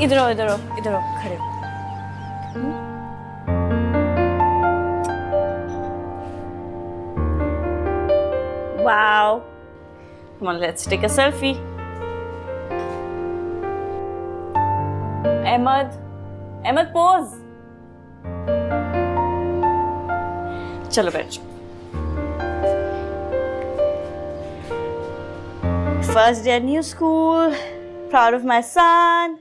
इधर आओ, इधर आओ, इधर आओ, खड़े हो। Wow. Come on, let's take a selfie. Ahmed, pose. चलो बैठ जाओ। First day at new school. Proud of my son.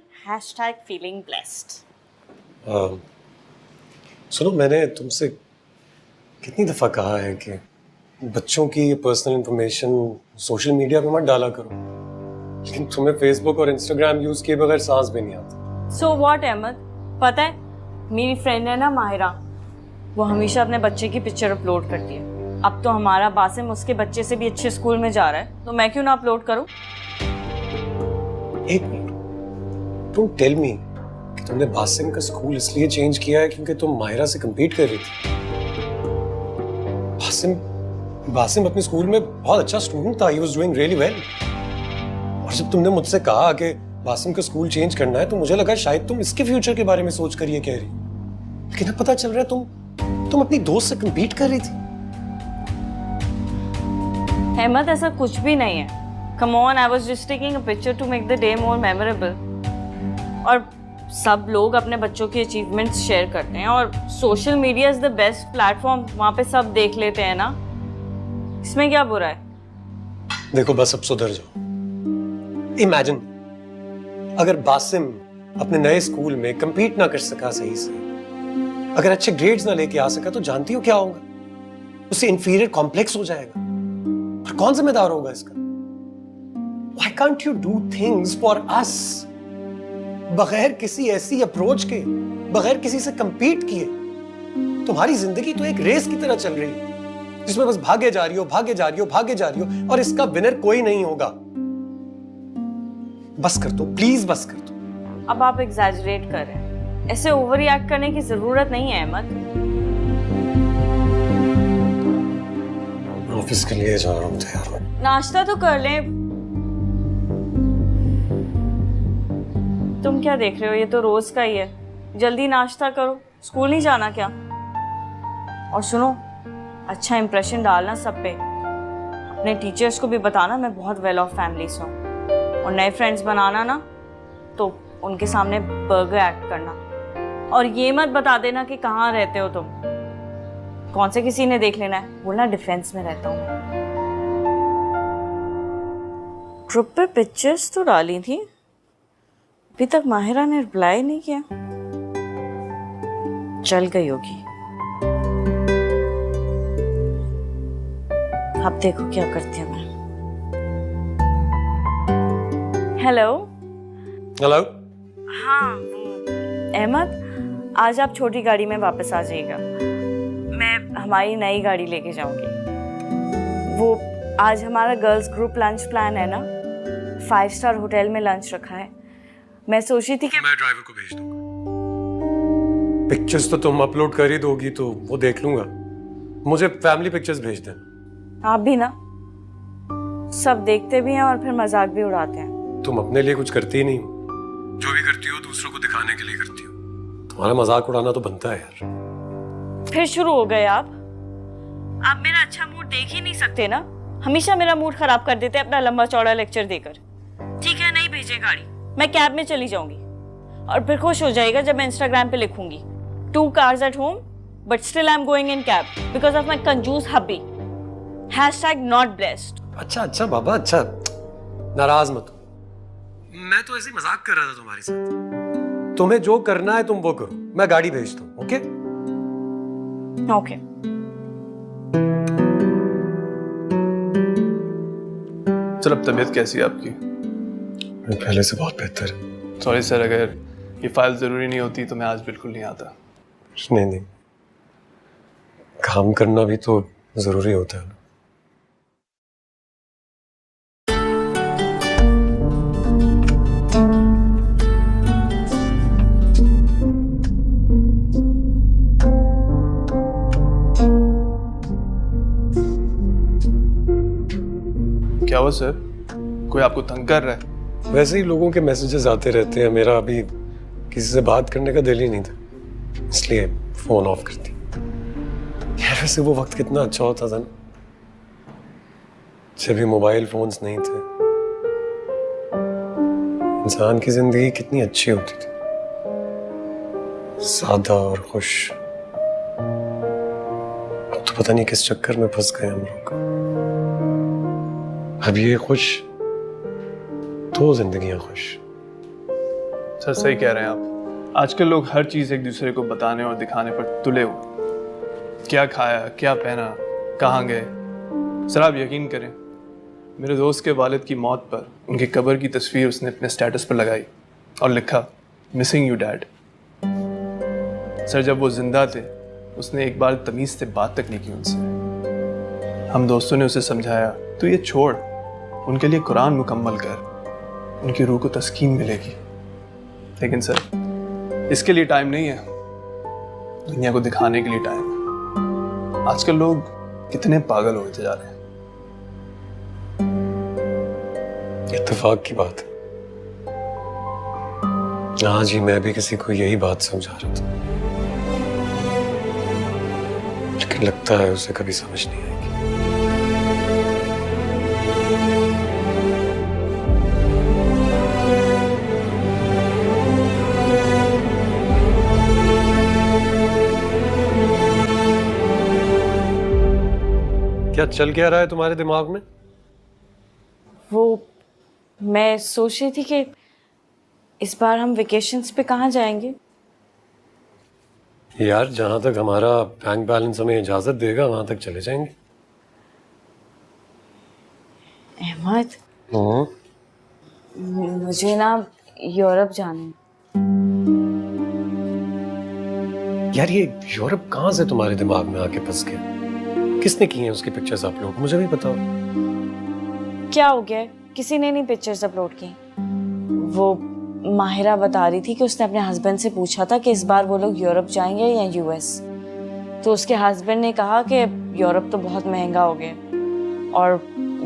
#feeling blessed. सुनो, मैंने तुमसे कितनी दफा कहा है कि बच्चों की पर्सनल इंफॉर्मेशन सोशल मीडिया पे मत डाला करो, लेकिन तुम्हें फेसबुक और इंस्टाग्राम यूज किए बगैर सांस भी नहीं आता। So what, Ahmad? पता है मेरी फ्रेंड है ना माहिरा, वो हमेशा अपने बच्चे की पिक्चर अपलोड करती है। अब तो हमारा बासिम उसके बच्चे से भी अच्छे स्कूल में जा रहा है, तो मैं क्यों ना अपलोड करूं? एक मिनट, तुम टेल मी कि तुमने बासिम का स्कूल इसलिए चेंज किया है क्योंकि तुम माहिरा से compete कर रही थी। बासिम अपने स्कूल में बहुत अच्छा स्टूडेंट था, he was doing really well। और जब तुमने मुझसे कहा कि बासिम का स्कूल चेंज करना है तो मुझे लगा शायद तुम इसके फ्यूचर के बारे में सोच कर ये कह रही, लेकिन अब पता चल रहा है तुम अपनी दोस्त से compete कर रही थी। अहमद, ऐसा कुछ भी नहीं है। Come on, I was just taking a picture to make the day more memorable। और सब लोग अपने बच्चों की अचीवमेंट्स शेयर करते हैं और social media is the best platform, वहाँ पे सब देख लेते हैं ना, इसमें क्या बुरा है? देखो, बस अब सुधर जाओ। इमेजिन अगर बासिम अपने नए स्कूल में compete ना कर सका सही से, अगर अच्छे ग्रेड्स ना लेके आ सका, तो जानती हो क्या होगा? उसे इंफीरियर कॉम्प्लेक्स हो जाएगा। और कौन जिम्मेदार होगा इसका? Why can't you do things for us? बगैर किसी ऐसी अप्रोच के, बगैर किसी से compete किए, तुम्हारी जिंदगी तो एक रेस की तरह चल रही है जिसमें बस भागे जा रही हो, भागे जा रही हो, भागे जा रही हो, और इसका विनर कोई नहीं होगा। बस कर दो, प्लीज बस कर दो। अब आप एग्जैजरेट कर रहे हैं, ऐसे ओवर रिएक्ट करने की जरूरत नहीं है अहमद। ऑफिस के लिए जा रहा हूँ, तैयार हो। नाश्ता तो कर लें। तुम क्या देख रहे हो, ये तो रोज का ही है। जल्दी नाश्ता करो, स्कूल नहीं जाना क्या? और सुनो, अच्छा इंप्रेशन डालना सब पे, अपने टीचर्स को भी बताना मैं बहुत वेल ऑफ फैमिली से हूँ। और नए फ्रेंड्स बनाना ना, तो उनके सामने बर्गर एक्ट करना। और ये मत बता देना कि कहाँ रहते हो तुम, कौन से किसी ने देख लेना है, बोलना डिफेंस में रहता हूँ। ग्रुप पे पिक्चर्स तो डाली थी, अभी तक माहिरा ने रिप्लाई नहीं किया, चल गई होगी। अब देखो क्या करती हूँ मैं। हेलो। हेलो। हाँ अहमद, आज आप छोटी गाड़ी में वापस आ जाइएगा, मैं हमारी नई गाड़ी लेके जाऊंगी। वो आज हमारा गर्ल्स ग्रुप लंच प्लान है ना, 5 स्टार होटल में लंच रखा है। मैं सोच रही थी कि मैं ड्राइवर को भेज दूंगा। पिक्चर्स तो तुम अपलोड कर ही दोगी तो वो देख लूंगा, मुझे फैमिली पिक्चर्स भेज देना। आप भी ना, सब देखते भी हैं और फिर मजाक भी उड़ाते हैं। तुम अपने लिए कुछ करती ही नहीं हो, जो भी करती हो दूसरों को दिखाने के लिए करती हो। तुम्हारा मजाक उड़ाना तो बनता है यार। फिर शुरू हो गए आप मेरा अच्छा मूड देख ही नहीं सकते ना, हमेशा मेरा मूड खराब कर देते अपना लंबा चौड़ा लेक्चर देकर। ठीक है, नहीं भेजे गाड़ी, मैं कैब में चली जाऊंगी। और फिर खुश हो जाएगा जब मैं इंस्टाग्राम पे लिखूंगी 2 cars at home but still I'm going in cab because of my कंजूस हब्बी। #not blessed। अच्छा बाबा, अच्छा नाराज मत हो, मैं तो ऐसे मजाक कर रहा था तुम्हारे साथ। तुम्हें जो करना है तुम वो करो, मैं गाड़ी भेजता हूँ। Okay okay. सर, अब तबीयत कैसी है आपकी? पहले से बहुत बेहतर है। सॉरी सर, अगर ये फाइल ज़रूरी नहीं होती तो मैं आज बिल्कुल नहीं आता। नहीं, काम करना भी तो ज़रूरी होता है ना। क्या हुआ सर, कोई आपको तंग कर रहा है? वैसे ही लोगों के मैसेजेस आते रहते हैं। मेरा अभी किसी से बात करने का दिल ही नहीं था, इसलिए फोन ऑफ कर दी। यार वैसे वो वक्त कितना अच्छा होता था ना, जब भी मोबाइल फोन्स नहीं थे। इंसान की जिंदगी कितनी अच्छी होती थी, सादा और खुश। अब तो पता नहीं किस चक्कर में फंस गए हम लोग। अब ये खुश तो जिंदगियां खुश। सर सही कह रहे हैं आप। आजकल लोग हर चीज़ एक दूसरे को बताने और दिखाने पर तुले हुए। क्या खाया, क्या पहना, कहाँ गए। सर आप यकीन करें, मेरे दोस्त के वालिद की मौत पर उनकी कब्र की तस्वीर उसने अपने स्टेटस पर लगाई और लिखा, मिसिंग यू डैड। सर जब वो जिंदा थे उसने एक बार तमीज़ से बात तक नहीं की उनसे। हम दोस्तों ने उसे समझाया, तो ये छोड़, उनके लिए कुरान मुकम्मल कर, उनकी रूह को तस्कीन मिलेगी। लेकिन सर इसके लिए टाइम नहीं है, दुनिया को दिखाने के लिए टाइम है। आजकल लोग कितने पागल होते जा रहे हैं। इत्तेफाक की बात है, आज ही मैं भी किसी को यही बात समझा रहा था, लेकिन लगता है उसे कभी समझ नहीं आएगी। क्या चल क्या रहा है तुम्हारे दिमाग में? वो मैं सोच रही थी कि इस बार हम वेकेशंस पे कहाँ जाएंगे। यार जहां तक हमारा बैंक बैलेंस हमें इजाजत देगा वहां तक चले जाएंगे। अहमद, मुझे ना यूरोप जाना है। यार ये यूरोप कहां से तुम्हारे दिमाग में आके फंस गया? किसने की हैं उसकी पिक्चर्स अपलोड? मुझे भी बताओ। क्या हो गया है? किसी ने नहीं पिक्चर्स अपलोड की। वो माहिरा बता रही थी कि उसने अपने हस्बैंड से पूछा था कि इस बार वो लोग यूरोप जाएंगे या यूएस। तो उसके हस्बैंड ने कहा कि यूरोप तो बहुत महंगा हो गया और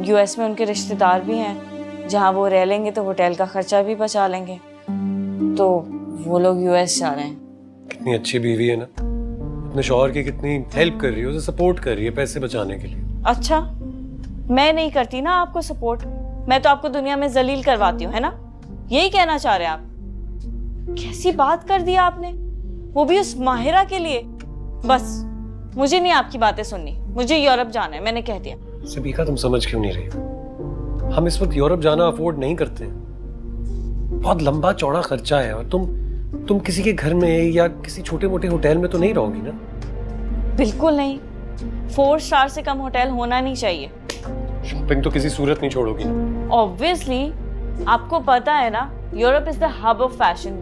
यूएस में उनके रिश्तेदार भी हैं, जहां वो रह लेंगे तो होटल का खर्चा भी बचा लेंगे। तो वो लोग यूएस जा रहे हैं। कितनी अच्छी बीवी है ना, अपने शौहर की कितनी हेल्प कर रही है, उसे सपोर्ट कर रही है पैसे बचाने के लिए। अच्छा, मैं नहीं करती ना आपको सपोर्ट, मैं तो आपको दुनिया में जलील करवाती हूँ, है ना? यही कहना चाह रहे हैं आप? कैसी बात कर दी आपने, वो भी उस माहिरा के लिए। बस मुझे नहीं आपकी बातें सुननी, मुझे यूरोप जाना है, मैंने कह दिया। सबीका तुम समझ क्यों नहीं रही? हम इस वक्त यूरोप जाना अफोर्ड नहीं करते, बहुत लंबा चौड़ा खर्चा है। और तुम किसी के घर में या किसी छोटे मोटे होटल में तो नहीं रहोगी ना? बिल्कुल नहीं, 4 स्टार से कम होटल होना नहीं चाहिए। शॉपिंग तो किसी सूरत नहीं छोड़ोगी ना? ऑब्वियसली, आपको पता है ना, Europe is the hub of fashion.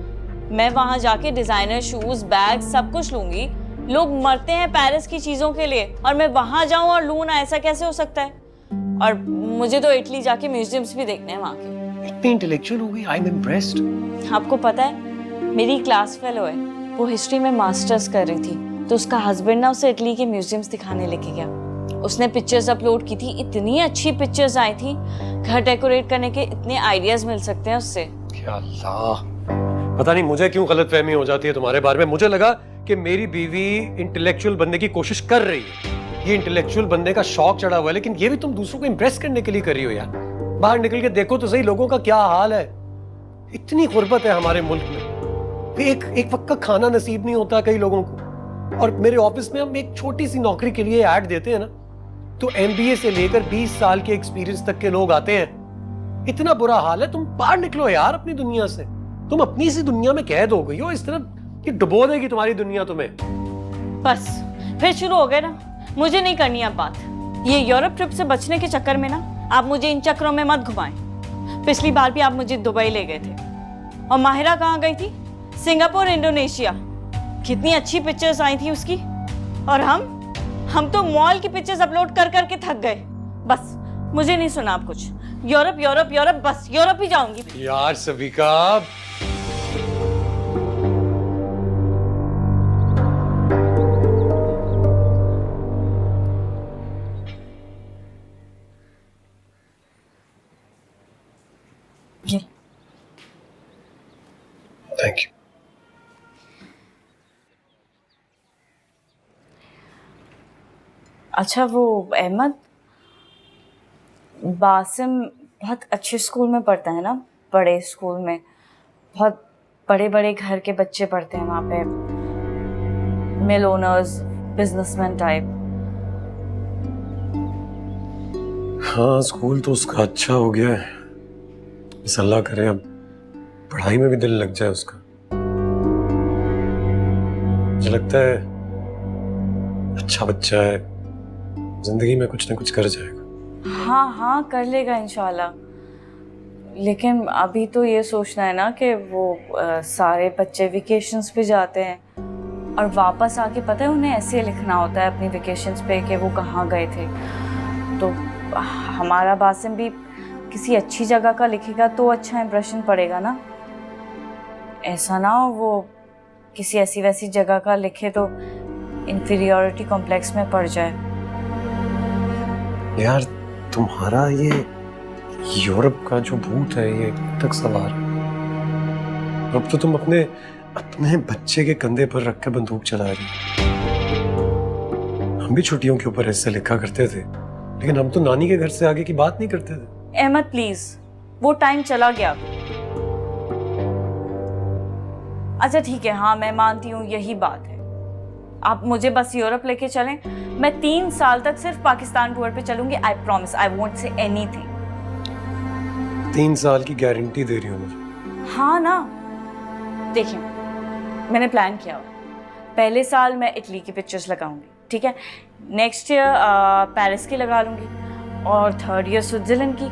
मैं वहां जाके डिजाइनर शूज, बैग सब कुछ लूंगी। लोग मरते हैं पेरिस की चीजों के लिए और मैं वहां जाऊं और लूं ना, ऐसा कैसे हो सकता है? और मुझे तो इटली जाके म्यूजियम्स भी देखने हैं वहां के। इतनी इंटेलेक्चुअल हो गई, आई एम इम्प्रेस्ड। आपको पता है, मेरी क्लास फेलो है, वो हिस्ट्री में मास्टर्स कर रही थी, तो उसका हस्बैंड ना उसे इटली के म्यूजियम्स दिखाने लेके गया। उसने पिक्चर्स अपलोड की थी, इतनी अच्छी पिक्चर्स आई थी, घर डेकोरेट करने के इतने आइडियाज मिल सकते हैं उससे। क्या अल्लाह, पता नहीं मुझे क्यों गलतफहमी हो जाती है तुम्हारे बारे में। मुझे लगा कि मेरी बीवी इंटेलेक्चुअल बनने की कोशिश कर रही है, ये इंटेलेक्चुअल बनने का शौक चढ़ा हुआ है, लेकिन ये भी तुम दूसरों को इंप्रेस करने के लिए कर रही हो। यार बाहर निकल के देखो तो सही लोगों का क्या हाल है। इतनी गुर्बत है हमारे मुल्क में, एक वक्त का खाना नसीब नहीं होता कई लोगों को। और मेरे ऑफिस में हम एक छोटी सी नौकरी के लिए ऐड देते हैं ना, तो एमबीए से लेकर 20 साल के एक्सपीरियंस तक के लोग आते हैं। इतना बुरा हाल है। तुम बाहर निकलो यार अपनी दुनिया से। तुम अपनी सी दुनिया में कैद हो गई हो, इस तरह कि डुबो देगी तुम्हारी दुनिया तुम्हें। बस फिर शुरू हो गए ना, मुझे नहीं करनी अब बात। ये यूरोप ट्रिप से बचने के चक्कर में ना आप मुझे इन चक्रों में मत घुमाएं। पिछली बार भी आप मुझे दुबई ले गए थे और माहिरा कहाँ गई थी? Singapore, Indonesia. कितनी अच्छी पिक्चर्स आई थी उसकी। और हम तो मॉल की पिक्चर्स अपलोड कर करके थक गए। बस मुझे नहीं सुना आप कुछ। यूरोप यूरोप यूरोप, बस यूरोप ही जाऊंगी यार सविका, थैंक यू। अच्छा वो अहमद, बासिम बहुत अच्छे स्कूल में पढ़ता है ना, बड़े स्कूल में, बहुत बड़े बड़े घर के बच्चे पढ़ते हैं वहाँ पे, मिल ओनर्स, बिजनेसमैन टाइप। हाँ, स्कूल तो उसका अच्छा हो गया है, बस अल्लाह करे अब पढ़ाई में भी दिल लग जाए उसका। मुझे लगता है अच्छा बच्चा है, जिंदगी में कुछ ना कुछ कर जाएगा। हाँ हाँ कर लेगा इंशाल्लाह, लेकिन अभी तो ये सोचना है ना कि वो सारे बच्चे वेकेशंस पे जाते हैं और वापस आके पता है उन्हें ऐसे लिखना होता है अपनी वेकेशंस पे कि वो कहाँ गए थे। तो हमारा बासिम भी किसी अच्छी जगह का लिखेगा तो अच्छा इंप्रेशन पड़ेगा ना, ऐसा ना हो वो किसी ऐसी वैसी जगह का लिखे तो इंफीरियरिटी कॉम्प्लेक्स में पड़ जाए। यार तुम्हारा ये यूरोप का जो भूत है ये कब तक सवार है? अब तो तुम अपने अपने बच्चे के कंधे पर रख के बंदूक चला रही हो। हम भी छुट्टियों के ऊपर ऐसे लिखा करते थे, लेकिन हम तो नानी के घर से आगे की बात नहीं करते थे। अहमद प्लीज, वो टाइम चला गया। अच्छा ठीक है, हाँ मैं मानती हूँ यही बात है, आप मुझे बस यूरोप लेके चलें, मैं 3 साल तक सिर्फ पाकिस्तान टूर पे चलूंगी। I promise, I won't say anything. 3 साल की गारंटी दे रही हो मुझे? हाँ ना, देखिए मैंने प्लान किया हुआ, पहले साल मैं इटली की पिक्चर्स लगाऊंगी, ठीक है, नेक्स्ट ईयर पेरिस की लगा लूंगी और 3rd ईयर स्विट्जरलैंड की।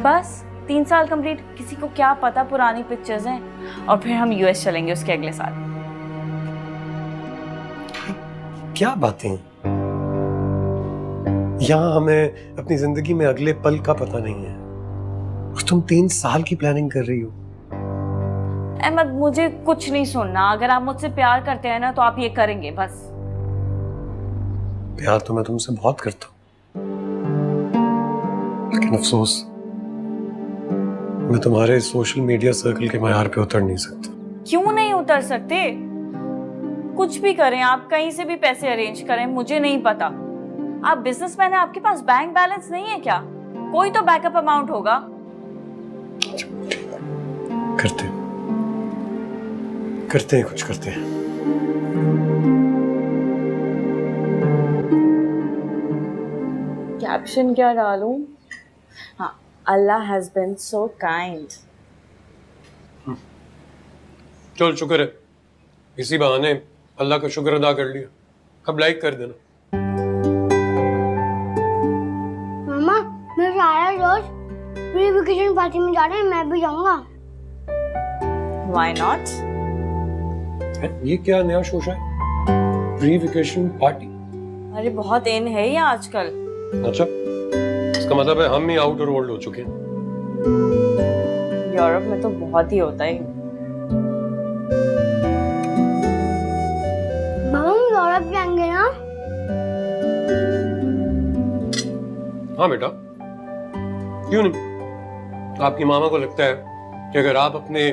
बस 3 साल कंप्लीट, किसी को क्या पता पुरानी पिक्चर्स हैं, और फिर हम यूएस चलेंगे उसके अगले साल। क्या बातें हैं? यहाँ हमें अपनी जिंदगी में अगले पल का पता नहीं है और तुम 3 साल की प्लानिंग कर रही हो। अहमद मुझे कुछ नहीं सुनना, अगर आप मुझसे प्यार करते हैं ना तो आप ये करेंगे बस। प्यार तो मैं तुमसे बहुत करता हूँ, लेकिन अफसोस मैं तुम्हारे सोशल मीडिया सर्कल के मयार पे उतर नहीं सकता। क्यों नहीं उतर सकते? कुछ भी करें आप, कहीं से भी पैसे अरेंज करें, मुझे नहीं पता। आप बिजनेसमैन हैं, आपके पास बैंक बैलेंस नहीं है क्या? कोई तो बैकअप अमाउंट होगा। करते हैं कुछ करते हैं। कैप्शन क्या डालूं? हाँ, अल्लाह हैज बीन सो काइंड। चल शुक्र है, इसी बहाने अल्लाह का शुक्र अदा कर लिया। अब लाइक कर देना। मामा मेरे सारे दोस्त प्री वेकेशन पार्टी में जा रहे हैं, मैं भी जाऊंगा। Why not? ये क्या नया शोशा है? Pre vacation party? अरे बहुत इन है ये आजकल। अच्छा, इसका मतलब है हम ही आउट और ओल्ड हो चुके हैं। यूरोप में तो बहुत ही होता है। बाबा हम यूरोप जाएंगे ना? हाँ बेटा, क्यों नहीं? आपकी मामा को लगता है कि अगर आप अपने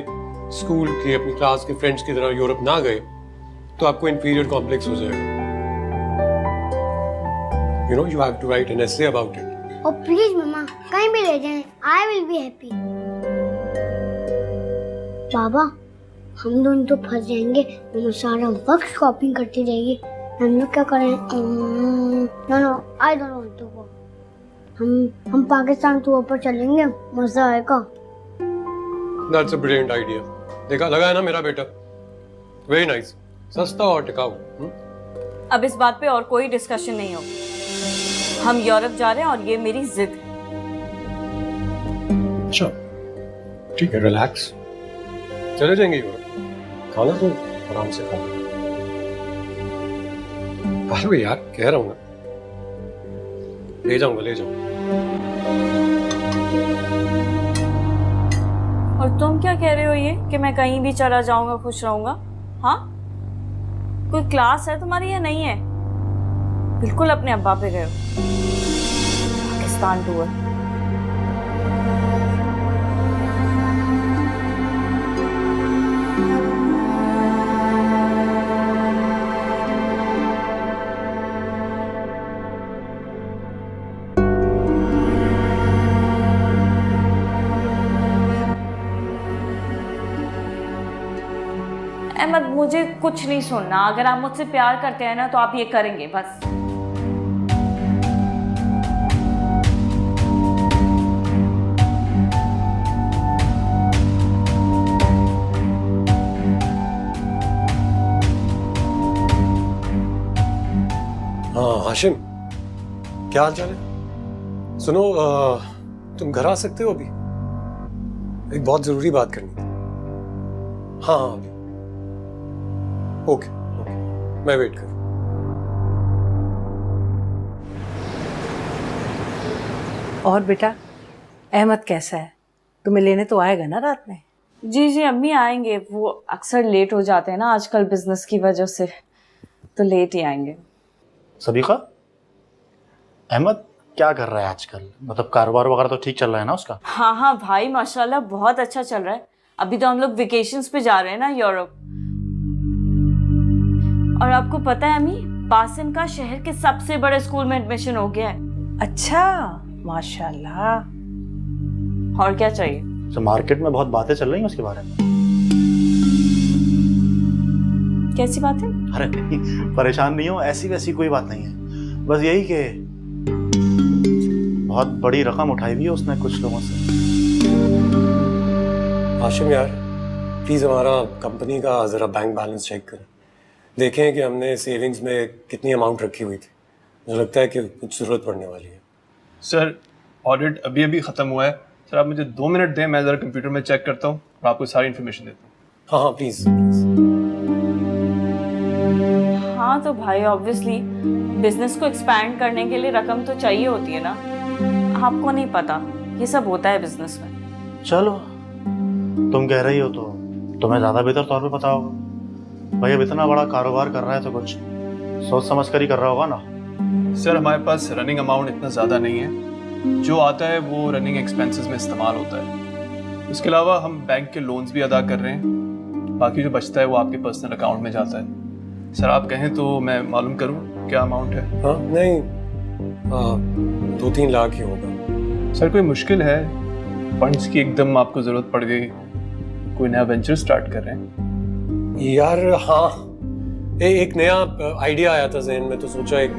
स्कूल के, अपनी क्लास के फ्रेंड्स की तरह यूरोप ना गए तो आपको इंफीरियर कॉम्प्लेक्स हो जाएगा। You know, you have to write an essay about it. Oh please मामा, कहीं भी ले जाएं, I will be happy. बाबा हम दोनों तो फंस जाएंगे, मम्मा सारा वक्त शॉपिंग करती रहेगी, हम लोग क्या करें? No I don't want to go. हम पाकिस्तान टूर पर चलेंगे, मजा आएगा। That's a brilliant idea. देखा, लगा है ना मेरा बेटा? Very nice. सस्ता और टिकाऊ। अब इस बात पे और कोई डिस्कशन नहीं हो, हम यूरोप जा रहे हैं और ये मेरी जिद है। अच्छा ठीक है, रिलैक्स, चले जाएंगे यूरोप। खाना तो आराम से खाना। अरे यार कह रहा हूँ ना, ले जाऊंगा। और तुम क्या कह रहे हो ये कि मैं कहीं भी चला जाऊंगा खुश रहूंगा? हाँ, कोई क्लास है तुम्हारी या नहीं है? बिल्कुल अपने अब्बा पे गए हो। पाकिस्तान टूर। अहमद मुझे कुछ नहीं सुनना, अगर आप मुझसे प्यार करते हैं ना तो आप ये करेंगे बस। हाँ हाशिम, क्या हाल चाल है? सुनो, तुम घर आ सकते हो अभी? एक बहुत जरूरी बात करनी थी। हाँ हाँ अभी। ओके ओके, मैं वेट करूँ। और बेटा, अहमद कैसा है? तुम्हें लेने तो आएगा ना रात में? जी जी अम्मी आएंगे, वो अक्सर लेट हो जाते हैं ना आजकल बिजनेस की वजह से, तो लेट ही आएंगे। सदीका, अहमद क्या कर रहा है आजकल? मतलब कारोबार वगैरह तो ठीक चल रहा है ना उसका? हाँ हाँ भाई माशाल्लाह बहुत अच्छा चल रहा है। अभी तो हम लोग वेकेशंस पे जा रहे हैं ना यूरोप। और आपको पता है अम्मी, बासिम का शहर के सबसे बड़े स्कूल में एडमिशन हो गया है। अच्छा, माशाल्लाह। और क्या चाहिए? तो मार्केट में बहुत बातें चल रही हैं उसके बारे में। कैसी बात है? अरे नहीं, परेशान नहीं हो, ऐसी वैसी कोई बात नहीं है। बस यही कि बहुत बड़ी रकम उठाई हुई है उसने कुछ लोगों से। हाशिम यार, प्लीज हमारा कंपनी का जरा बैंक बैलेंस चेक करें, देखें कि हमने सेविंग्स में कितनी अमाउंट रखी हुई थी। मुझे लगता है कि कुछ जरूरत पड़ने वाली है। सर ऑडिट अभी अभी ख़त्म हुआ है। सर आप मुझे 2 मिनट दें, मैं ज़रा कंप्यूटर में चेक करता हूँ और आपको सारी इन्फॉर्मेशन देता हूँ। हाँ हाँ प्लीज प्लीज। हाँ तो भाई ऑब्वियसली बिजनेस को एक्सपैंड करने के लिए रकम तो चाहिए होती है ना, आपको नहीं पता ये सब होता है बिजनेस में। चलो, तुम कह रही हो तो तुम्हें ज़्यादा बेहतर तौर पे पता होगा। भाई अब इतना बड़ा कारोबार कर रहा है तो कुछ सोच समझ कर ही कर रहा होगा ना। सर हमारे पास रनिंग अमाउंट इतना ज़्यादा नहीं है, जो आता है वो रनिंग एक्सपेंसेस में इस्तेमाल होता है। उसके अलावा हम बैंक के लोन्स भी अदा कर रहे हैं, बाकी जो बचता है वो आपके पर्सनल अकाउंट में जाता है। सर आप कहें तो मैं मालूम करूं क्या अमाउंट है? हाँ नहीं, 2-3 लाख ही होगा। सर कोई मुश्किल है? फंड्स की एकदम आपको ज़रूरत पड़ गई, कोई नया वेंचर स्टार्ट कर रहे हैं? यार हाँ, एक नया आइडिया आया था जहन में, तो सोचा एक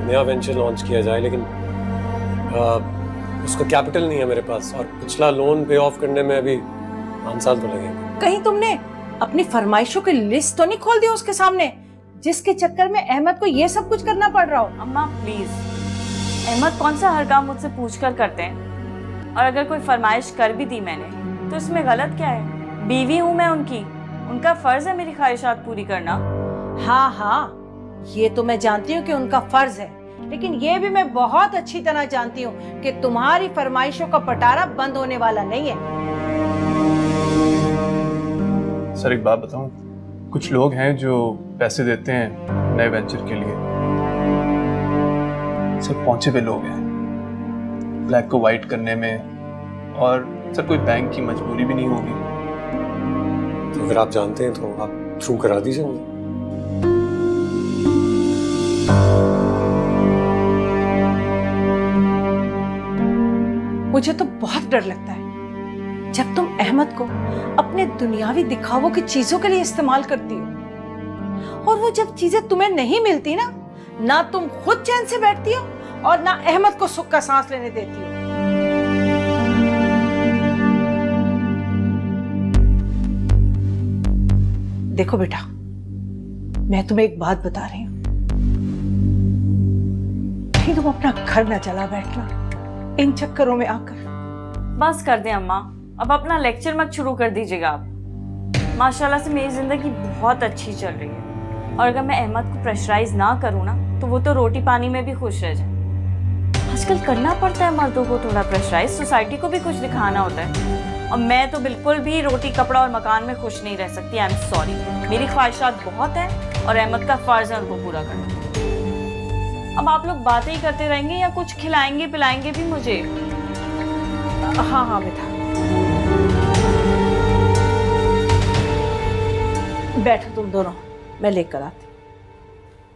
नया वेंचर लॉन्च किया जाए, लेकिन उसका कैपिटल नहीं है मेरे पास, और पिछला लोन पे ऑफ करने में अभी 5 साल तो लगेंगे। कहीं तुमने अपनी फरमाइशों की लिस्ट तो नहीं खोल दी उसके सामने, जिसके चक्कर में अहमद को ये सब कुछ करना पड़ रहा हो? अम्मा प्लीज, अहमद कौन सा हर काम मुझसे पूछ कर करते हैं, और अगर कोई फरमाइश कर भी दी मैंने तो इसमें गलत क्या है? बीवी हूँ मैं उनकी, उनका फर्ज है मेरी ख्वाहिशात पूरी करना। हाँ हाँ, ये तो मैं जानती हूँ कि उनका फर्ज है, लेकिन ये भी मैं बहुत अच्छी तरह जानती हूँ कि तुम्हारी फरमाइशों का पटारा बंद होने वाला नहीं है। सर एक बात बताऊं, कुछ लोग हैं जो पैसे देते हैं नए वेंचर के लिए, सर पहुंचे हुए लोग हैं ब्लैक को वाइट करने में, और सर कोई बैंक की मजबूरी भी नहीं होगी। तो अगर आप जानते हैं तो आप थ्रू करा दीजिए मुझे। मुझे तो बहुत डर लगता है जब तुम अहमद को अपने दुनियावी दिखावों की चीजों के लिए इस्तेमाल करती हो, और वो जब चीजें तुम्हें नहीं मिलती ना तुम खुद चैन से बैठती हो और ना अहमद को सुख का सांस लेने देती हो। देखो बेटा, मैं तुम्हें एक बात बता रही हूं, कहीं तुम अपना घर न चला बैठना इन चक्करों में आकर। बस कर दें अम्मा, अब अपना लेक्चर मत शुरू कर दीजिएगा आप। माशाल्लाह से मेरी जिंदगी बहुत अच्छी चल रही है, और अगर मैं अहमद को प्रेशराइज ना करूँ ना तो वो तो रोटी पानी में भी खुश रह जाए। आजकल करना पड़ता है मर्दों को थोड़ा प्रेशराइज, सोसाइटी को भी कुछ दिखाना होता है, और मैं तो बिल्कुल भी रोटी कपड़ा और मकान में खुश नहीं रह सकती। आई एम सॉरी, मेरी ख्वाहिशात बहुत है और अहमद का फर्ज है उनको पूरा करना। अब आप लोग बातें ही करते रहेंगे या कुछ खिलाएंगे पिलाएंगे भी मुझे? हाँ हाँ बेटा, बैठो तुम दोनों, मैं लेकर आती।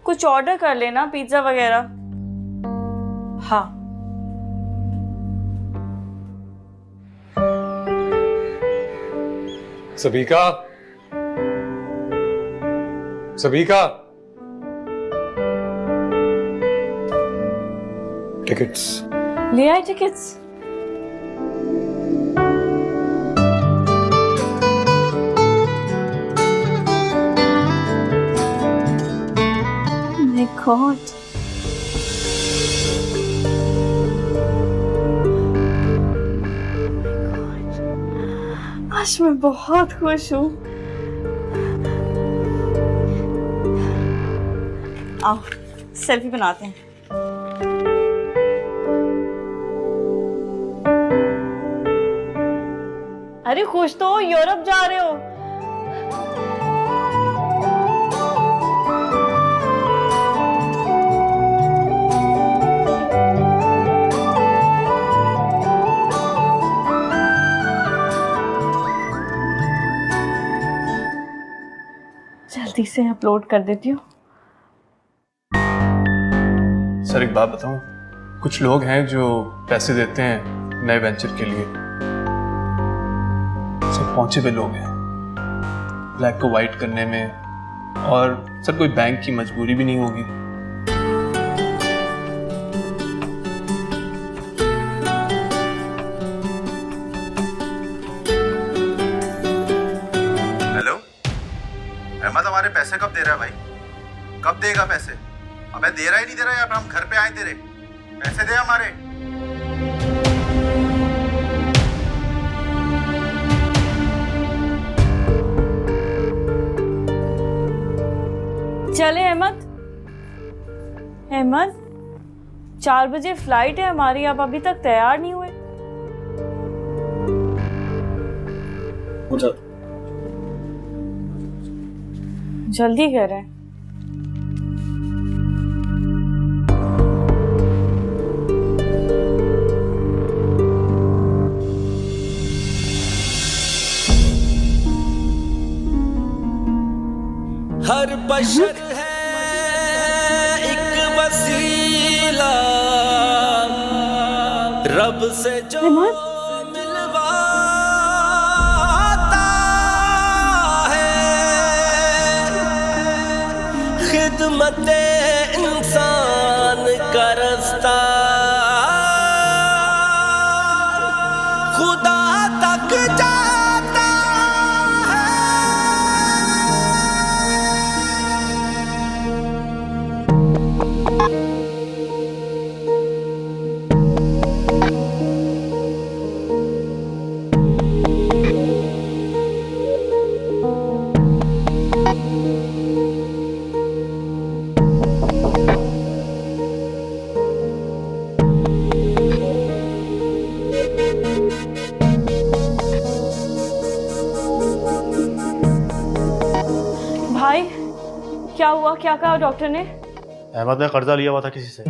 कुछ ऑर्डर कर लेना, पिज्जा वगैरह। हाँ सबीका, सबिका, टिकट्स। ले आए टिकट्स? माय गॉड, आज मैं बहुत खुश हूँ। आओ सेल्फी बनाते हैं। अरे खुश तो हो, यूरोप जा रहे हो। जल्दी से अपलोड कर देती हूँ। सर एक बात बताऊं, कुछ लोग हैं जो पैसे देते हैं नए वेंचर के लिए, सब पहुंचे हुए लोग हैं ब्लैक को वाइट करने में, और सर कोई बैंक की मजबूरी भी नहीं होगी। हेलो अहमद, हमारे पैसे कब दे रहा है भाई? कब देगा पैसे? अबे दे रहा ही नहीं दे रहा, या फिर हम घर पे आए तेरे? पैसे दे हमारे। चले अहमद। अहमद 4 बजे फ्लाइट है हमारी, आप अभी तक तैयार नहीं हुए। जल्दी कर रहे हैं। हर बशर है एक वसीला, रब से जो मिलवाता है, खिदमत इंसान का रास्ता खुदा तक जाता है। भाई क्या हुआ, क्या कहा डॉक्टर ने? अहमद ने कर्जा लिया हुआ था किसी से,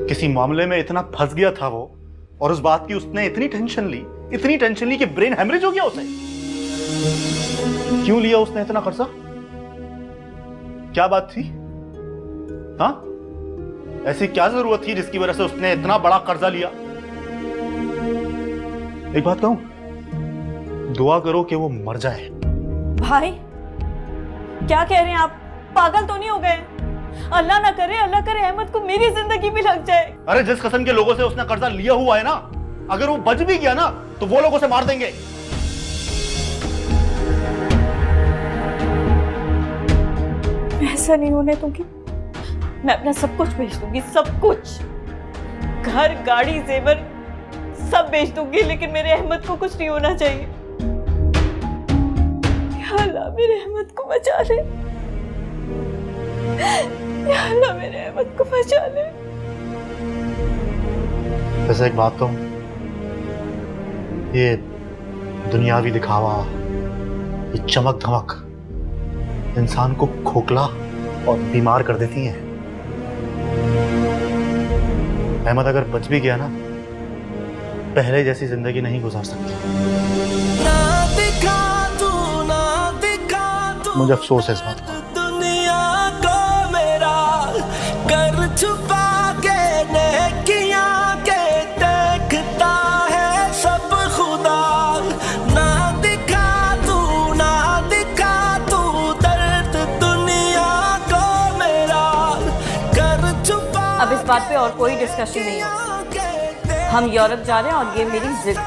किसी मामले में इतना फंस गया था वो, और उस बात की उसने इतनी टेंशन ली कि ब्रेन हेमरेज हो गया उसे। क्यों लिया उसने इतना कर्जा? क्या बात थी? हाँ, ऐसी क्या जरूरत थी जिसकी वजह से उसने इतना बड़ा कर्जा लिया? एक बात कहूं, दुआ करो कि वो मर जाए। भाई क्या कह रहे हैं आप? पागल तो नहीं हो गए? अल्लाह ना करे, अल्लाह करे अहमद को मेरी जिंदगी भी लग जाए। अरे जिस किस्म के लोगों से उसने कर्जा लिया हुआ है ना, अगर वो बच भी गया ना तो वो लोग उसे मार देंगे। मैं ऐसा नहीं होने दूंगी। मैं अपना सब कुछ बेच दूंगी, सब कुछ, घर गाड़ी जेवर सब बेच दूंगी, लेकिन मेरे अहमद को कुछ नहीं होना चाहिए। या अल्लाह मेरे अहमद को बचा ले, या अल्लाह मेरे अहमद को बचा ले। वैसे एक बात कहूं, ये दुनियावी दिखावा, ये चमक धमक इंसान को खोखला और बीमार कर देती है। अहमद अगर बच भी गया ना, पहले जैसी जिंदगी नहीं गुजार सकती। ना दिखा तू मुझे अफसोस है इस बात का। दुनिया को मेरा कर छुपा के नेकियां के देखता है सब खुदा। ना दिखा तू दर्द बात पे और कोई डिस्कशन नहीं हो। हम यूरोप जा रहे हैं और ये मेरी जिद।